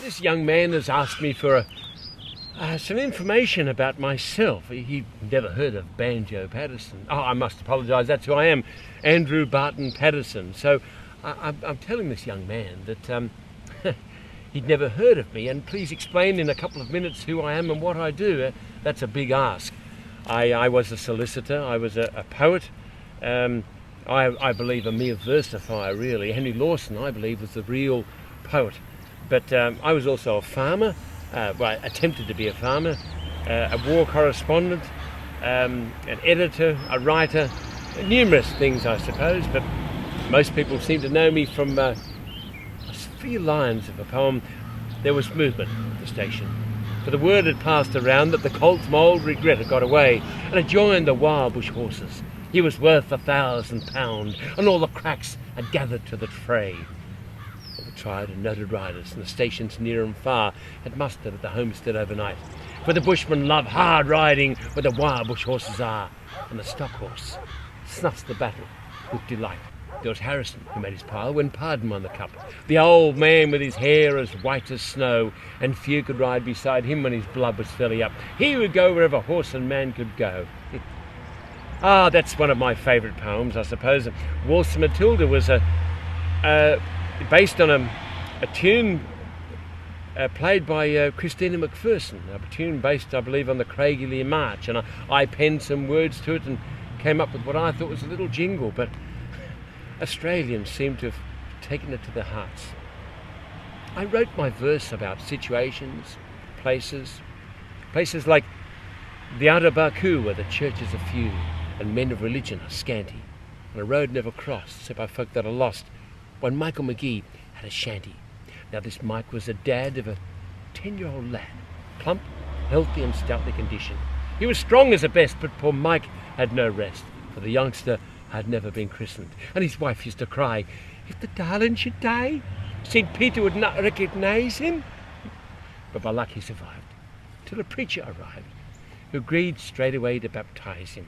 This young man has asked me for some information about myself. He'd never heard of Banjo Paterson. Oh, I must apologise, that's who I am, Andrew Barton Paterson. So I'm telling this young man that he'd never heard of me, and please explain in a couple of minutes who I am and what I do. That's a big ask. I was a solicitor, I was a poet, I believe a mere versifier really. Henry Lawson, I believe, was the real poet. But I was also a farmer, well, I attempted to be a farmer, a war correspondent, an editor, a writer, numerous things I suppose, but most people seem to know me from a few lines of a poem. There was movement at the station, for the word had passed around that the colt's mould regret had got away and had joined the wild bush horses. He was worth £1,000, and all the cracks had gathered to the fray. All the tried and noted riders from the stations near and far had mustered at the homestead overnight, for the bushmen love hard riding where the wild bush horses are, and the stock horse snuffs the battle with delight. There was Harrison, who made his pile when Pardon won the cup, the old man with his hair as white as snow, and few could ride beside him when his blood was fairly up. He would go wherever horse and man could go. That's one of my favourite poems, I suppose. Waltz Matilda was based on a tune played by Christina McPherson, a tune based, I believe, on the Craigielia March, and I penned some words to it and came up with what I thought was a little jingle, but Australians seem to have taken it to their hearts. I wrote my verse about situations, places like the outer Baku, where the churches are few and men of religion are scanty, and a road never crossed except by folk that are lost, when Michael McGee had a shanty. Now this Mike was a dad of a 10-year-old lad, plump, healthy and stoutly conditioned. He was strong as a best, but poor Mike had no rest, for the youngster had never been christened, and his wife used to cry, "If the darling should die, St. Peter would not recognise him." But by luck he survived, till a preacher arrived, who agreed straight away to baptise him.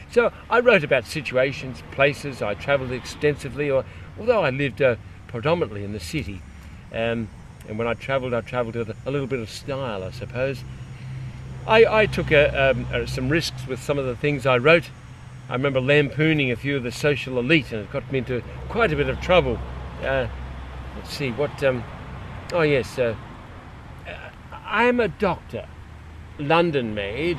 So I wrote about situations, places. I travelled extensively, although I lived predominantly in the city. And when I travelled with a little bit of style, I suppose. I took some risks with some of the things I wrote. I remember lampooning a few of the social elite, and it got me into quite a bit of trouble. Let's see, I am a doctor, London made.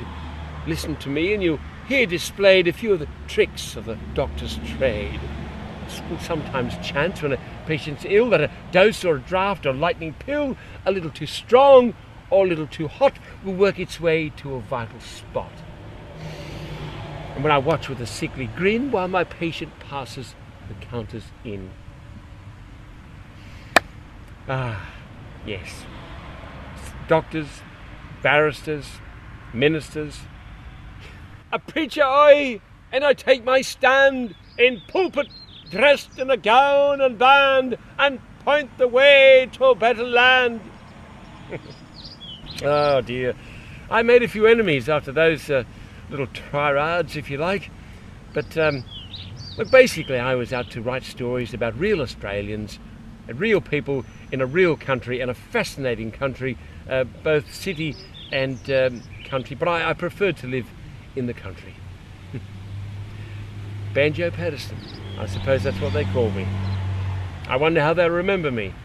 Listen to me and you'll hear displayed a few of the tricks of the doctor's trade. It will sometimes chance when a patient's ill that a dose or a draught or lightning pill, a little too strong or a little too hot, will work its way to a vital spot. And when I watch with a sickly grin while my patient passes the counters in. Yes. Doctors, barristers, ministers. A preacher I, and I take my stand in pulpit, dressed in a gown and band, and point the way to a better land. Oh dear. I made a few enemies after those little tirades, if you like. But look, basically I was out to write stories about real Australians and real people in a real country, and a fascinating country, both city and country, but I preferred to live in the country. Banjo Paterson, I suppose that's what they call me. I wonder how they'll remember me.